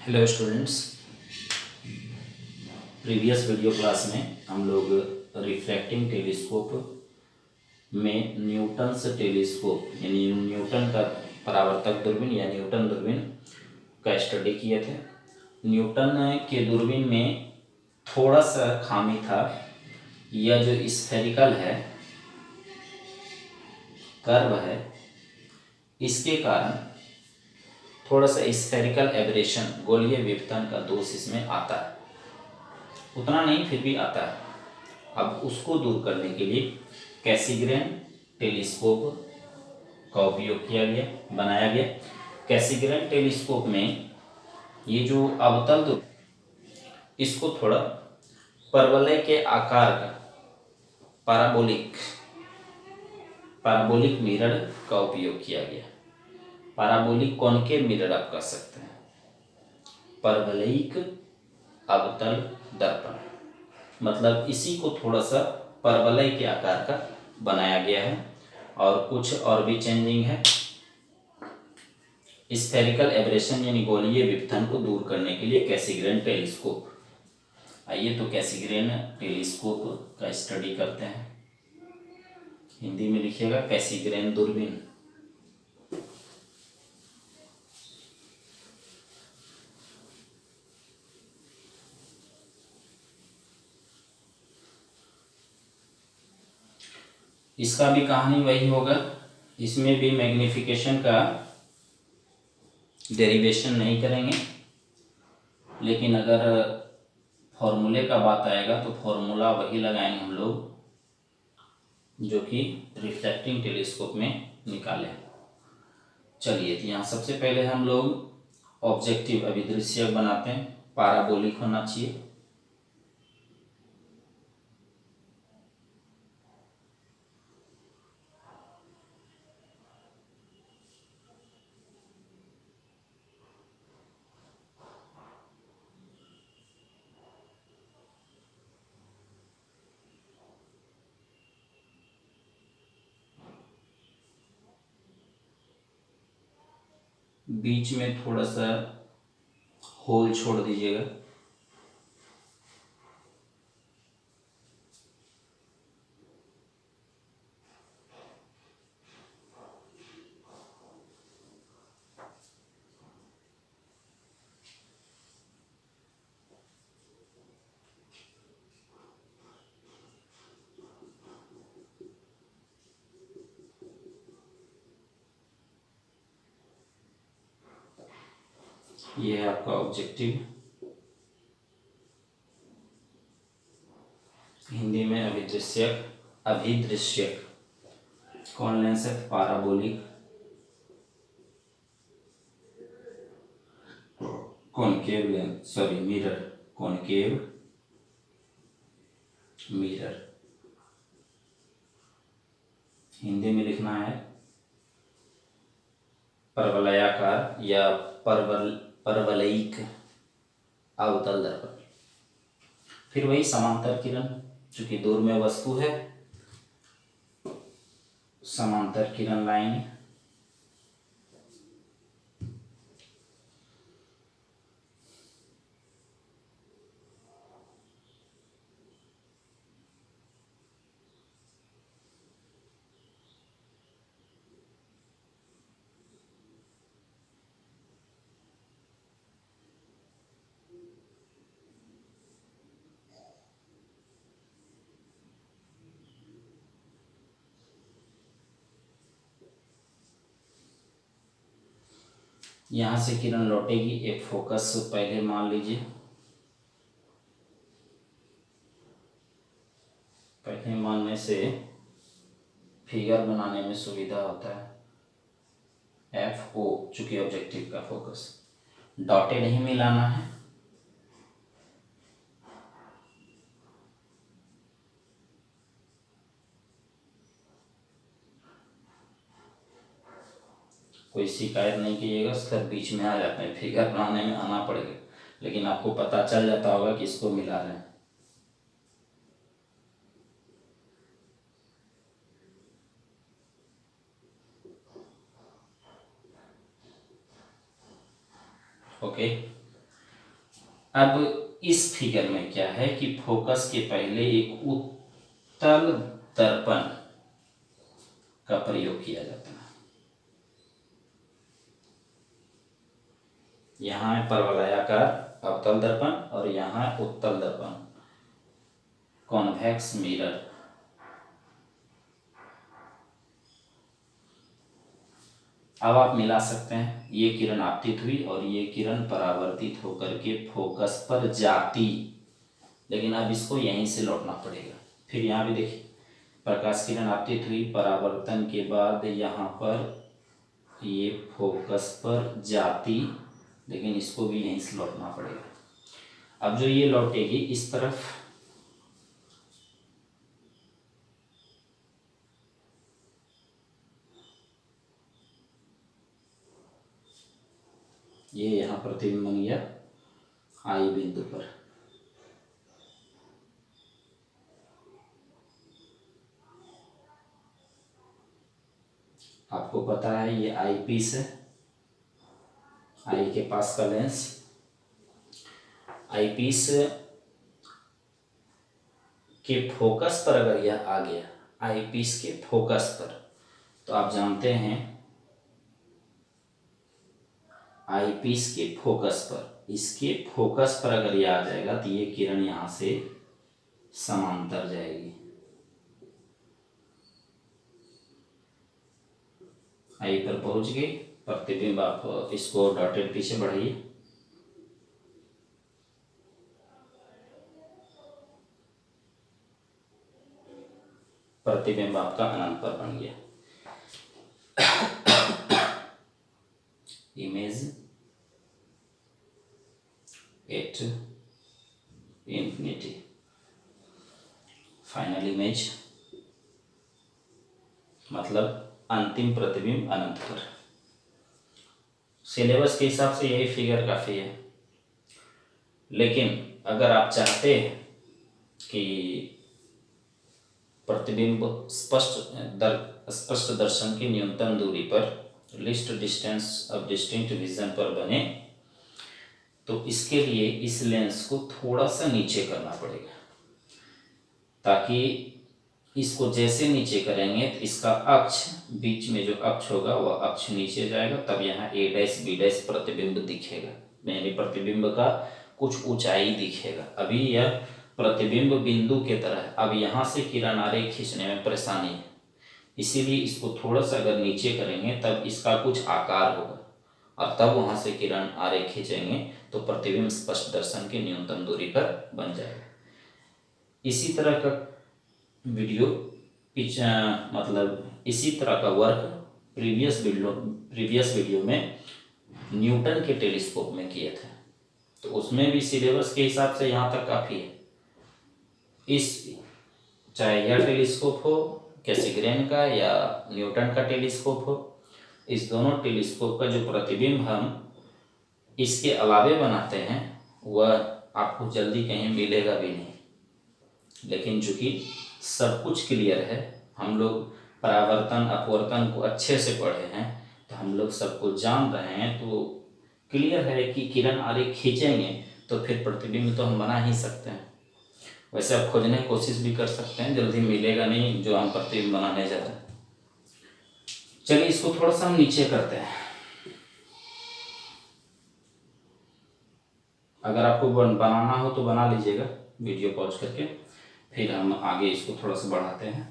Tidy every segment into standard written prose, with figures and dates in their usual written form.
Hello students. Previous video class में हम लोग रिफ्रैक्टिंग टेलीस्कोप में न्यूटन्स टेलीस्कोप यानी न्यूटन का परावर्तक दूरबीन या न्यूटन दूरबीन का स्टडी किए थे। न्यूटन के दूरबीन में थोड़ा सा खामी था। यह जो स्फेरिकल है, कर्व है, इसके कारण थोड़ा सा स्फेरिकल एब्रेशन, गोलीय विवर्तन का दोष इसमें आता है। उतना नहीं, फिर भी आता है। अब उसको दूर करने के लिए कैसिग्रेन टेलीस्कोप का उपयोग किया गया, बनाया गया। कैसिग्रेन टेलीस्कोप में ये जो अवतल, इसको थोड़ा परवलय के आकार का पैराबोलिक मिरर का उपयोग किया गया। पैराबोलिक कॉनकेव मिरर आप कह सकते हैं, परवलयिक अवतल दर्पण, मतलब इसी को थोड़ा सा परवलय के आकार का बनाया गया है। और कुछ और भी चेंजिंग है। स्फेरिकल एब्रेशन यानी गोलीय विवर्तन को दूर करने के लिए कैसिग्रेन टेलीस्कोप। आइए तो कैसिग्रेन टेलीस्कोप का स्टडी करते हैं। हिंदी में लिखिएगा कैसिग्रेन दूरबीन। इसका भी कहानी वही होगा। इसमें भी मैग्निफिकेशन का डेरिवेशन नहीं करेंगे, लेकिन अगर फॉर्मूले का बात आएगा तो फॉर्मूला वही लगाएंगे हम लोग जो कि रिफ्रैक्टिंग टेलीस्कोप में निकाले। चलिए, तो यहाँ सबसे पहले हम लोग ऑब्जेक्टिव अभिदृश्यक बनाते हैं। पैराबोलिक होना चाहिए। बीच में थोड़ा सा होल छोड़ दीजिएगा। ये है आपका ऑब्जेक्टिव, हिंदी में अभिदृश्यक। कौन लेंस है? Parabolic concave lens, sorry mirror, concave mirror. Hindi में लिखना है परवलयाकार या परवलयिक अवतल दर्पण। फिर वही समांतर किरण, चूंकि दूर में वस्तु है, समांतर किरण लाइन। यहाँ से किरण लौटेगी, एक फोकस पहले मान लीजिए। पहले मानने से फिगर बनाने में सुविधा होता है। एफ ओ, चूंकि ऑब्जेक्टिव का फोकस डॉटेड ही मिलाना है। कोई शिकायत नहीं कीजिएगा, सर बीच में आ जाते हैं, फिगर बनाने में आना पड़ेगा, लेकिन आपको पता चल जाता होगा कि इसको मिला रहे हैं। ओके, अब इस फिगर में क्या है कि फोकस के पहले एक उत्तल दर्पण का प्रयोग किया जाता है। यहाँ है परवलयाकार अवतल दर्पण और यहाँ है उत्तल दर्पण, कॉन्वेक्स मिरर। अब आप मिला सकते हैं, ये किरण आपतित हुई और ये किरण परावर्तित होकर के फोकस पर जाती, लेकिन अब इसको यहीं से लौटना पड़ेगा। फिर यहाँ भी देखिए, प्रकाश किरण आपतित हुई, परावर्तन के बाद यहाँ पर ये फोकस पर जाती, लेकिन इसको भी यहीं से लौटना पड़ेगा। अब जो ये लौटेगी इस तरफ, ये यहाँ प्रतिबिंब बन गया आई बिंदु पर। आपको पता है ये आई पीस है, आई के पास का लेंस। आई पीस के फोकस पर अगर यह आ गया, आई पीस के फोकस पर, तो आप जानते हैं आई पीस के फोकस पर, इसके फोकस पर अगर यह आ जाएगा तो ये किरण यहां से समांतर जाएगी। आई पर पहुंच गई, प्रतिबिंब आप इसको डॉटेड पीछे बढ़ाइए, प्रतिबिंब आपका अनंत पर बन गया। Image at infinity, final image मतलब अंतिम प्रतिबिंब अनंत पर। सिलेबस के हिसाब से यही फिगर काफी है, लेकिन अगर आप चाहते हैं कि प्रतिबिंब स्पष्ट दर्शन की न्यूनतम दूरी पर, list distance of distinct vision पर बने, तो इसके लिए इस लेंस को थोड़ा सा नीचे करना पड़ेगा, ताकि इसको जैसे नीचे करेंगे तो इसका अक्ष, बीच में जो अक्ष होगा वह अक्ष नीचे जाएगा, तब यहाँ ए डैश बी डैश प्रतिबिंब दिखेगा, यानी प्रतिबिंब का कुछ ऊंचाई दिखेगा। अभी यह प्रतिबिंब बिंदु के तरह है, अब यहाँ से किरण आरेख खींचने में परेशानी है, इसीलिए इसको थोड़ा सा अगर नीचे करेंगे तब इसका कुछ आकार होगा, और तब वहां से किरण आरेख खींचेंगे तो प्रतिबिंब स्पष्ट दर्शन की न्यूनतम दूरी पर बन जाएगा। इसी तरह का वीडियो मतलब इसी तरह का वर्क प्रीवियस वीडियो में न्यूटन के टेलीस्कोप में किए थे, तो उसमें भी सिलेबस के हिसाब से यहाँ तक काफ़ी है। इस चाहे यह टेलीस्कोप हो कैसिग्रेन का या न्यूटन का टेलीस्कोप हो, इस दोनों टेलीस्कोप का जो प्रतिबिंब हम इसके अलावे बनाते हैं वह आपको जल्दी कहीं मिलेगा भी नहीं। लेकिन चूंकि सब कुछ क्लियर है, हम लोग परावर्तन अपवर्तन को अच्छे से पढ़े हैं, तो हम लोग सब कुछ जान रहे हैं, तो क्लियर है कि किरण आरेख खींचेंगे तो फिर प्रतिबिंब तो हम बना ही सकते हैं। वैसे आप खोजने की कोशिश भी कर सकते हैं, जल्दी मिलेगा नहीं जो हम प्रतिबिंब बनाने जा रहे हैं। चलिए इसको थोड़ा सा हम नीचे करते हैं। अगर आपको बनाना हो तो बना लीजिएगा वीडियो पॉज करके, फिर हम आगे इसको थोड़ा सा बढ़ाते हैं।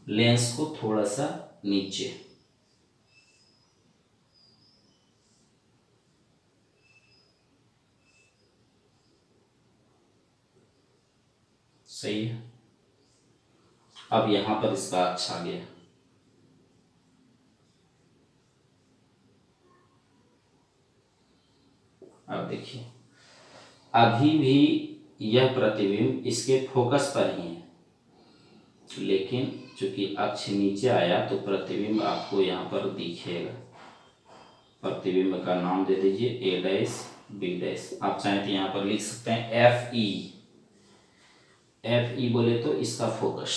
लेंस को थोड़ा सा नीचे, सही है। अब यहां पर इसका अक्ष आ गया, अब देखिए अभी भी यह प्रतिबिंब इसके फोकस पर ही है, लेकिन चूंकि अक्ष नीचे आया तो प्रतिबिंब आपको यहाँ पर दिखेगा। प्रतिबिंब का नाम दे दीजिए ए डैश बी डैश। आप चाहें तो यहाँ पर लिख सकते हैं एफ ई। एफ ई बोले तो इसका फोकस।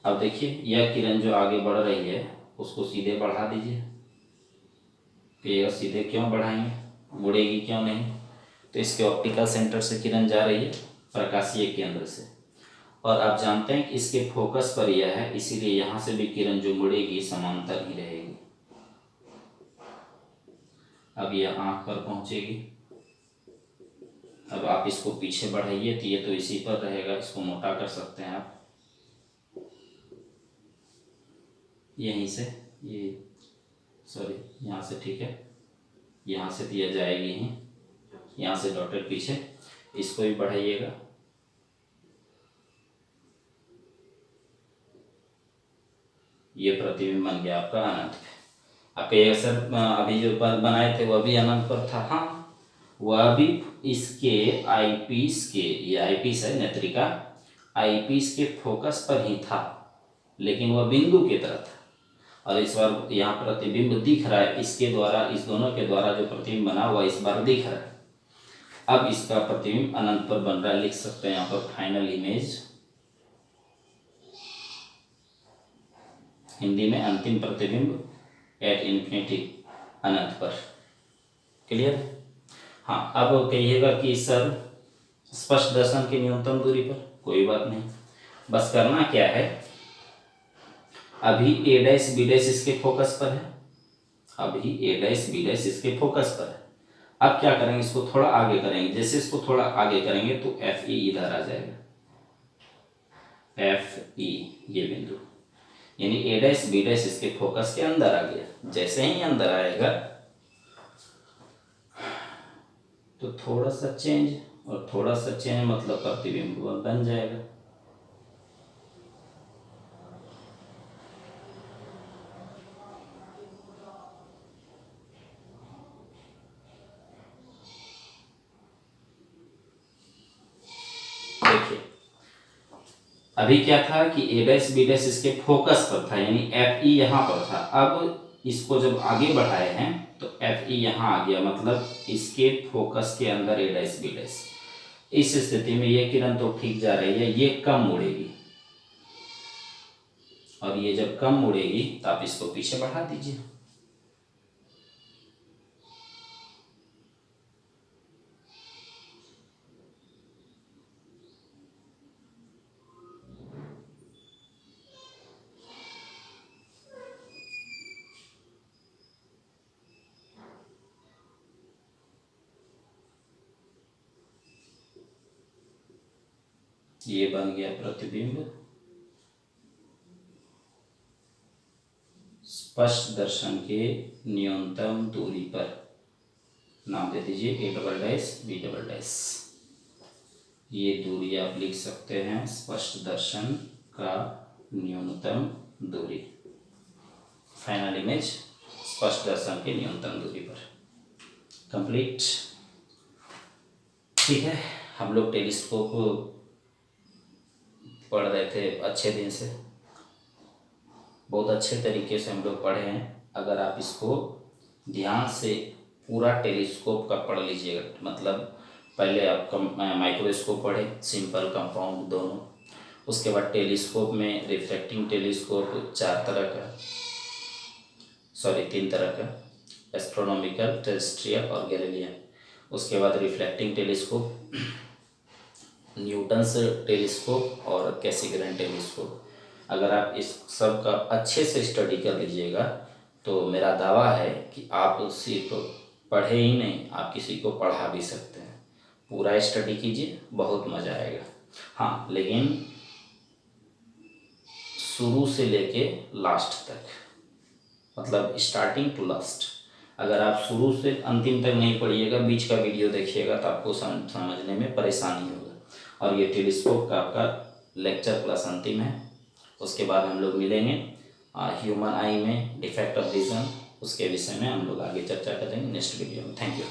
अब देखिए यह किरण जो आगे बढ़ रही है उसको सीधे बढ़ा दीजिए। ये सीधे क्यों बढ़ाएंगे, मुड़ेगी क्यों नहीं? तो इसके ऑप्टिकल सेंटर से किरण जा रही है प्रकाशीय केंद्र से, और आप जानते हैं कि इसके फोकस पर यह है, इसीलिए यहाँ से भी किरण जो मुड़ेगी समांतर ही रहेगी। अब यह आँख पर पहुँचेगी। अब आप इसको पीछे बढ़ाइए तो ये तो इसी पर रहेगा, इसको मोटा कर सकते हैं आप यहीं से, ये सॉरी यहाँ से, ठीक है, यहाँ से दिया जाएगी ही, यहाँ से डॉटेड पीछे, इसको भी बढ़ाइएगा। ये प्रतिबिंब बन गया आपका अनंत। आपके ये सर अभी जो बनाए थे वह भी अनंत पर था। हाँ, वह भी इसके आईपीस के, ये आईपीस है नेत्रिका, आईपीस के फोकस पर ही था, लेकिन वह बिंदु की तरह था। और इस बार यहाँ प्रतिबिंब दिख रहा है, इसके द्वारा, इस दोनों के द्वारा जो प्रतिबिंब बना हुआ इस बार दिख रहा है। अब इसका प्रतिबिंब अनंत पर बन रहा है। लिख सकते हैं यहाँ पर फाइनल इमेज, हिंदी में अंतिम प्रतिबिंब एट इन्फिनिटी, अनंत पर। क्लियर? हाँ, अब कहिएगा कि सर स्पष्ट दर्शन की न्यूनतम दूरी पर, कोई बात नहीं, बस करना क्या है, अभी ए डैश बी डैश इसके फोकस पर है, अभी ए डैश बी डैश इसके फोकस पर है। अब क्या करेंगे, इसको थोड़ा आगे करेंगे। जैसे इसको थोड़ा आगे करेंगे तो एफ ई इधर आ जाएगा, एफ ई ये बिंदु, यानी ए डैश बी डैश इसके फोकस के अंदर आ गया। जैसे ही अंदर आएगा तो थोड़ा सा चेंज, और थोड़ा सा चेंज मतलब प्रतिबिंब बन जाएगा। देखिए अभी क्या था कि ए डैश बी डैश इसके फोकस पर था, यानी एफ ई यहाँ पर था। अब इसको जब आगे बढ़ाए हैं तो एफ ई यहाँ आ गया, मतलब इसके फोकस के अंदर ए डैश बी डैश। इस स्थिति में ये किरण तो ठीक जा रही है, ये कम मुड़ेगी, और ये जब कम मुड़ेगी तो आप इसको पीछे बढ़ा दीजिए। ये बन गया प्रतिबिंब स्पष्ट दर्शन के न्यूनतम दूरी पर। नाम दे दीजिए A double dash B double dash. ये दूरी आप लिख सकते हैं स्पष्ट दर्शन का न्यूनतम दूरी। फाइनल इमेज स्पष्ट दर्शन के न्यूनतम दूरी पर। कंप्लीट। ठीक है, हम लोग टेलीस्कोप पढ़ रहे थे अच्छे दिन से, बहुत अच्छे तरीके से हम लोग पढ़े हैं। अगर आप इसको ध्यान से पूरा टेलीस्कोप का पढ़ लीजिएगा, मतलब पहले आप माइक्रोस्कोप पढ़े, सिंपल कंपाउंड दोनों, उसके बाद टेलीस्कोप में रिफ्रैक्टिंग टेलीस्कोप 3 तरह का, एस्ट्रोनॉमिकल, टेरेस्ट्रियल और गैलीलियन। उसके बाद रिफ्लेक्टिंग टेलीस्कोप, न्यूटन्स टेलीस्कोप और कैसिग्रेन टेलीस्कोप। अगर आप इस सब का अच्छे से स्टडी कर लीजिएगा तो मेरा दावा है कि आप सिर्फ पढ़े ही नहीं, आप किसी को पढ़ा भी सकते हैं। पूरा स्टडी कीजिए, बहुत मज़ा आएगा। हाँ, लेकिन शुरू से लेके लास्ट तक, मतलब स्टार्टिंग टू लास्ट। अगर आप शुरू से अंतिम तक नहीं पढ़िएगा, बीच का वीडियो देखिएगा तो आपको समझने में परेशानी होगा। और ये टेलीस्कोप का आपका लेक्चर क्लास अंतिम है। उसके बाद हम लोग मिलेंगे ह्यूमन आई में डिफेक्ट ऑफ विजन, उसके विषय में हम लोग आगे चर्चा करेंगे नेक्स्ट वीडियो में। Thank you.